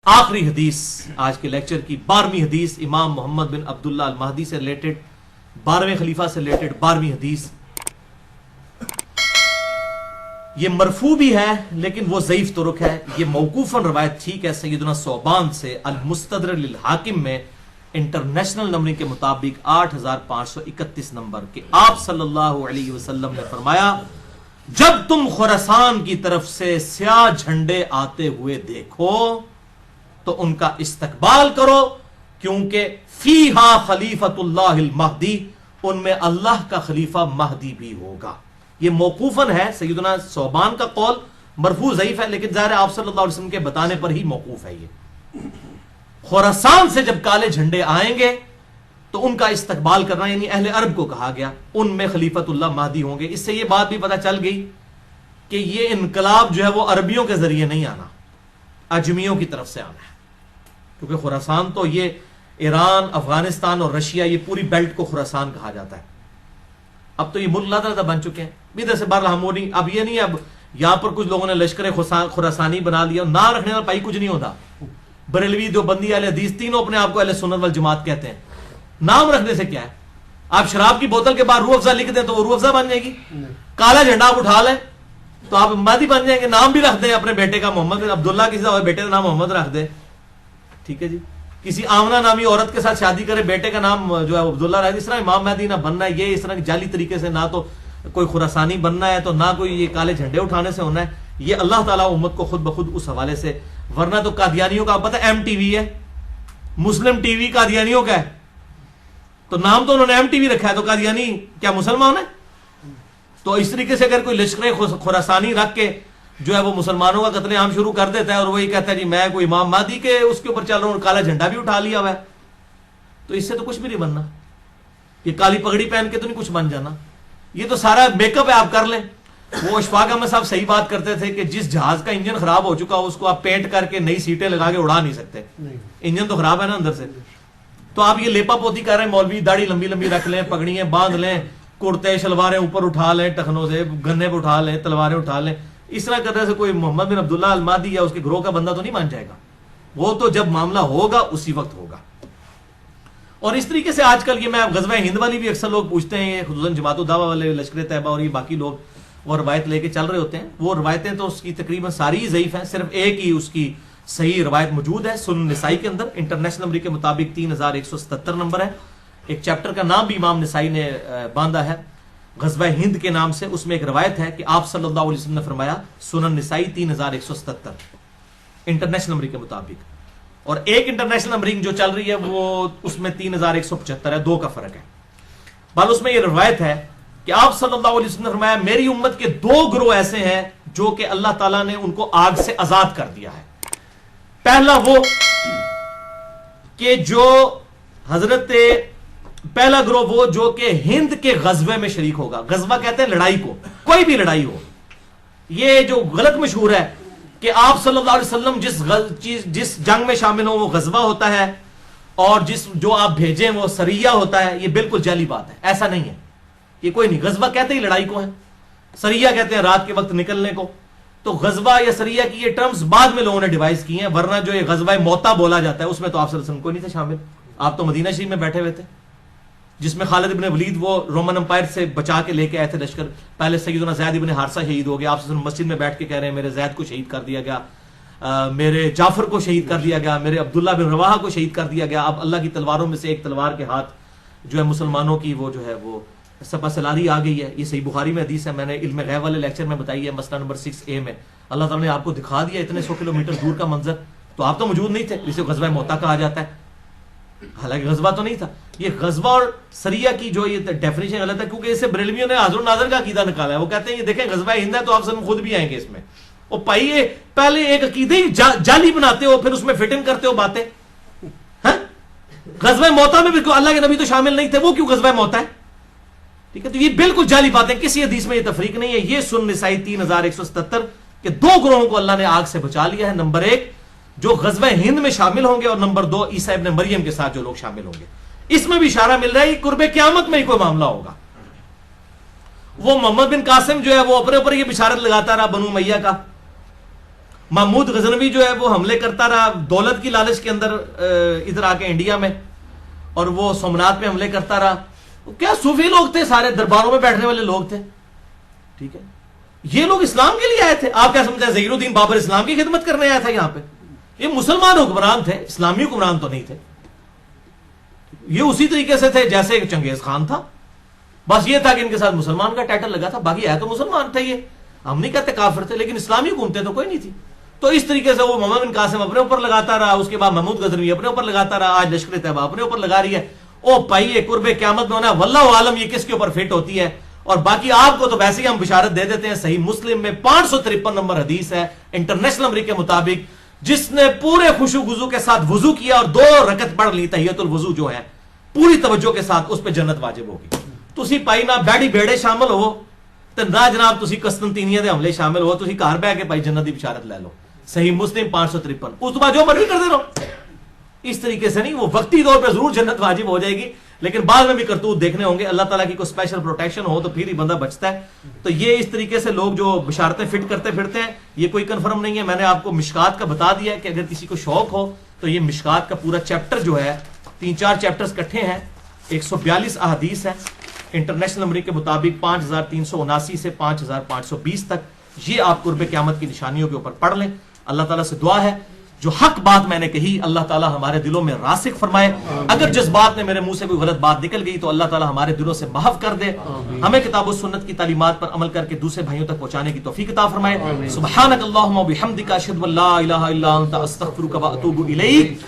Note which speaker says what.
Speaker 1: آخری حدیث آج کے لیکچر کی 12ویں حدیث امام محمد بن عبداللہ المہدی سے ریلیٹڈ، 12ویں خلیفہ سے ریلیٹڈ 12ویں حدیث. یہ مرفوع بھی ہے لیکن وہ ضعیف طرق ہے. یہ موقوفاً روایت ٹھیک ہے سیدنا ثوبان سے المستدرک للحاکم میں انٹرنیشنل نمبرنگ کے مطابق 8531 نمبر کہ آپ صلی اللہ علیہ وسلم نے فرمایا جب تم خراسان کی طرف سے سیاہ جھنڈے آتے ہوئے دیکھو تو ان کا استقبال کرو کیونکہ فیہا خلیفۃ اللہ المہدی، ان میں اللہ کا خلیفہ مہدی بھی ہوگا. یہ موقوفاً ہے سیدنا ثوبان کا قول، مرفوع ضعیف ہے لیکن ظاہر آپ صلی اللہ علیہ وسلم کے بتانے پر ہی موقوف ہے. یہ خراسان سے جب کالے جھنڈے آئیں گے تو ان کا استقبال کرنا، یعنی اہل عرب کو کہا گیا، ان میں خلیفۃ اللہ مہدی ہوں گے. اس سے یہ بات بھی پتہ چل گئی کہ یہ انقلاب جو ہے وہ عربیوں کے ذریعے نہیں آنا، اجمیوں کی طرف سے آنا ہے. کیونکہ خراسان تو یہ ایران، افغانستان اور رشیا، یہ پوری بیلٹ کو خراسان کہا جاتا ہے. اب تو یہ ملک لادہ بن چکے ہیں ادھر سے بہرحال ہم وہ نہیں، اب یہ نہیں اب یہاں پر کچھ لوگوں نے لشکر خراسانی بنا لیا. نام رکھنے والا پائی کچھ نہیں ہوتا. بریلوی، دیوبندی، اہل حدیث تینوں اپنے آپ کو اہل سنت والجماعت کہتے ہیں. نام رکھنے سے کیا ہے؟ آپ شراب کی بوتل کے بعد روح افزا لکھ دیں تو وہ روح افزا بن جائے گی. کالا جھنڈا آپ اٹھا لیں تو آپ مہدی بن جائیں گے. نام بھی رکھ دیں اپنے بیٹے کا محمد بن عبداللہ، کسی کا بیٹے کا نام محمد رکھ دے، ٹھیک ہے جی. کسی آمنہ نامی عورت کے ساتھ شادی کرے، بیٹے کا نام جو ہے عبداللہ رکھ دے. اس طرح امام مہدی نہ بننا ہے، یہ اس طرح جعلی طریقے سے نہ تو کوئی خراسانی بننا ہے تو نہ کوئی یہ کالے جھنڈے اٹھانے سے ہونا ہے. یہ اللہ تعالیٰ امت کو خود بخود اس حوالے سے، ورنہ تو قادیانیوں کا پتہ ایم ٹی وی ہے، مسلم ٹی وی قادیانیوں کا ہے، تو نام تو انہوں نے ایم ٹی وی رکھا ہے، تو قادیانی کیا مسلمان ہے؟ تو اس طریقے سے اگر کوئی لشکر خراسانی رکھ کے جو ہے وہ مسلمانوں کا قتل عام شروع کر دیتا ہے اور وہی کہتا ہے جی میں کوئی امام مہدی کے اس کے اوپر چل رہا ہوں، کالا جھنڈا بھی اٹھا لیا ہوا ہے، تو اس سے تو کچھ بھی نہیں بننا. یہ کالی پگڑی پہن کے تو نہیں کچھ بن جانا. یہ تو سارا میک اپ ہے، آپ کر لیں. وہ اشفاق احمد صاحب صحیح بات کرتے تھے کہ جس جہاز کا انجن خراب ہو چکا ہو اس کو آپ پینٹ کر کے نئی سیٹیں لگا کے اڑا نہیں سکتے، انجن تو خراب ہے نا اندر سے. تو آپ یہ لیپا پوتی کر رہے ہیں، مولوی داڑھی لمبی لمبی رکھ لیں، پگڑیاں باندھ لیں، کرتے شلواریں اوپر اٹھا لیں، ٹخنوں سے گنے پہ اٹھا لیں، تلواریں اٹھا لیں. اس طرح کرنے سے کوئی محمد بن عبداللہ المہدی یا اس کے گروہ کا بندہ تو نہیں مان جائے گا. وہ تو جب معاملہ ہوگا اسی وقت ہوگا. اور اس طریقے سے آج کل یہ میں غزوہ ہند والی بھی اکثر لوگ پوچھتے ہیں، خصوصاً جماعت الدعوہ والے، لشکر طیبہ اور یہ باقی لوگ وہ روایت لے کے چل رہے ہوتے ہیں. وہ روایتیں تو اس کی تقریباً ساری ہی ضعیف ہیں، صرف ایک ہی اس کی صحیح روایت موجود ہے سنن نسائی کے اندر، انٹرنیشنل نمبر کے مطابق 3177 نمبر ہے. ایک چیپٹر کا نام بھی امام نسائی نے باندھا ہے غزوہ ہند کے نام سے. اس میں ایک روایت ہے کہ آپ صلی اللہ علیہ وسلم نے فرمایا، سنن نسائی 3177 انٹرنیشنل نمبر کے مطابق. اور ایک انٹرنیشنل نمبرنگ جو چل رہی ہے وہ اس میں 3175 ہے، 2 کا فرق ہے. بل اس میں یہ روایت ہے کہ آپ صلی اللہ علیہ وسلم نے فرمایا میری امت کے 2 گروہ ایسے ہیں جو کہ اللہ تعالیٰ نے ان کو آگ سے آزاد کر دیا ہے. پہلا وہ کہ جو پہلا گروہ وہ جو کہ ہند کے غزوے میں شریک ہوگا. غزوہ کہتے ہیں لڑائی کو، کوئی بھی لڑائی ہو. یہ جو غلط مشہور ہے کہ آپ صلی اللہ علیہ وسلم جس جنگ میں شامل ہوں وہ غزوہ ہوتا ہے اور جو آپ بھیجیں وہ سریہ ہوتا ہے، یہ بالکل جعلی بات ہے. ایسا نہیں ہے، یہ کوئی نہیں. غزوہ کہتے ہی لڑائی کو ہے، سریہ کہتے ہیں رات کے وقت نکلنے کو. تو غزوہ یا سریہ کی یہ ٹرمز بعد میں لوگوں نے ڈیوائز کی ہیں، ورنہ جو یہ غزوہ موتا بولا جاتا ہے اس میں تو آپ صلی اللہ علیہ وسلم کوئی نہیں تھے شامل. آپ تو مدینہ شریف میں بیٹھے ہوئے تھے جس میں خالد ابن ولید وہ رومن امپائر سے بچا کے لے کے آئے تھے لشکر. پہلے سیدنا زید ابن حارثہ شہید ہو گیا، آپ صلی اللہ علیہ وسلم مسجد میں بیٹھ کے کہہ رہے ہیں میرے زید کو شہید کر دیا گیا، میرے جعفر کو شہید کر دیا گیا، میرے عبداللہ بن رواحہ کو شہید کر دیا گیا. اب اللہ کی تلواروں میں سے ایک تلوار کے ہاتھ جو ہے مسلمانوں کی وہ جو ہے وہ سپہ سلاری آ گئی ہے. یہ صحیح بخاری میں حدیث ہے، میں نے علم غیب والے لیکچر میں بتائی ہے، مسئلہ نمبر 6A میں. اللہ تعالیٰ نے آپ کو دکھا دیا اتنے 100 کلومیٹر دور کا منظر، تو آپ تو موجود نہیں تھے، اسے غزوہ موتا کہا جاتا ہے، حالانکہ غزوہ تو نہیں تھا. یہ غزوہ اور سریہ کی جو یہ ڈیفینیشن غلط ہے، کیونکہ اسے بریلویوں نے حاضر ناظر کا عقیدہ نکالا ہے. وہ کہتے ہیں یہ دیکھیں غزوہ ہند ہے تو آپ سب خود بھی آئیں گے اس میں. وہ پائیے پہلے ایک عقیدے ہی جعلی بناتے ہو، پھر اس میں فٹنگ کرتے ہو باتیں. غزوہ موتا میں بھی اللہ کے نبی تو شامل نہیں تھے، وہ کیوں غزوہ موتا ہے؟ ٹھیک ہے، تو یہ بالکل جعلی باتیں، کسی حدیث میں یہ تفریق نہیں ہے. یہ سنن نسائی 3177 کہ 2 گروہوں کو اللہ نے آگ سے بچا لیا ہے. نمبر 1 جو غزوہ ہند میں شامل ہوں گے، اور نمبر 2 عیسیٰ ابن مریم کے ساتھ جو لوگ شامل ہوں گے. اس میں بھی اشارہ مل رہا ہے قرب قیامت میں ہی کوئی معاملہ ہوگا. وہ محمد بن قاسم جو ہے وہ اپنے اوپر یہ بشارت لگاتا رہا بنو امیہ کا، محمود غزنوی جو ہے وہ حملے کرتا رہا دولت کی لالچ کے اندر ادھر آ کے انڈیا میں، اور وہ سومنات پہ حملے کرتا رہا. کیا صوفی لوگ تھے، سارے درباروں میں بیٹھنے والے لوگ تھے. ٹھیک ہے، یہ لوگ اسلام کے لیے آئے تھے. آپ کیا سمجھتے ہیں ظہیر الدین بابر اسلام کی خدمت کرنے آیا تھا یہاں پہ؟ یہ مسلمان حکمران تھے، اسلامی حکمران تو نہیں تھے. یہ اسی طریقے سے تھے جیسے چنگیز خان تھا، بس یہ تھا کہ ان کے ساتھ مسلمان کا ٹائٹل لگا تھا، باقی ہے تو مسلمان تھے. یہ ہم نہیں کہتے کافر تھے، لیکن اسلامی حکومتیں تو کوئی نہیں تھی. تو اس طریقے سے وہ محمد بن قاسم اپنے اوپر لگاتا رہا، اس کے بعد محمود غزنوی اپنے اوپر لگاتا رہا، آج لشکر طیبہ اپنے اوپر لگا رہی ہے. او بھائی یہ قرب قیامت میں ہونا واللہ عالم یہ کس کے اوپر فٹ ہوتی ہے. اور باقی آپ کو تو ویسے ہی ہم بشارت دے دیتے ہیں، صحیح مسلم میں 553 نمبر حدیث ہے انٹرنیشنل نمبر کے مطابق، جس نے پورے خشوع وضو کے ساتھ وضو کیا اور 2 رکعت پڑھ لی تحیۃ الوضو جو ہے پوری توجہ کے ساتھ، اس پہ جنت واجب ہوگی. تسی پائی نہ بیڑی بیڑے شامل ہو تے نہ جناب تسی قسطنطینیہ دے حملے شامل ہو، تسی گھر بیٹھ کے پائی جنت دی بشارت لے لو. صحیح مسلم 553. اس تو بعد جو مرضی کرتے رہو. اس طریقے سے نہیں، وہ وقتی طور پہ ضرور جنت واجب ہو جائے گی، لیکن بعد میں بھی کرتوت دیکھنے ہوں گے. اللہ تعالیٰ کی کوئی اسپیشل پروٹیکشن ہو تو پھر ہی بندہ بچتا ہے. تو یہ اس طریقے سے لوگ جو بشارتیں فٹ کرتے پھرتے ہیں، یہ کوئی کنفرم نہیں ہے. میں نے آپ کو مشکات کا بتا دیا ہے کہ اگر کسی کو شوق ہو تو یہ مشکات کا پورا چیپٹر جو ہے 3-4 چیپٹرز کٹھے ہیں، 142 احادیث ہیں انٹرنیشنل نمبر کے مطابق 5379 سے 5520 تک. یہ آپ قرب قیامت کی نشانیوں کے اوپر پڑھ لیں. اللہ تعالیٰ سے دعا ہے جو حق بات میں نے کہی اللہ تعالیٰ ہمارے دلوں میں راسخ فرمائے. اگر جس بات نے میرے منہ سے کوئی غلط بات نکل گئی تو اللہ تعالیٰ ہمارے دلوں سے محو کر دے. ہمیں کتاب و سنت کی تعلیمات پر عمل کر کے دوسرے بھائیوں تک پہنچانے کی توفیق عطا فرمائے. سبحانک اللہم و بحمدک اشہد ان لا الہ الا انت استغفرک و اتوب الیک.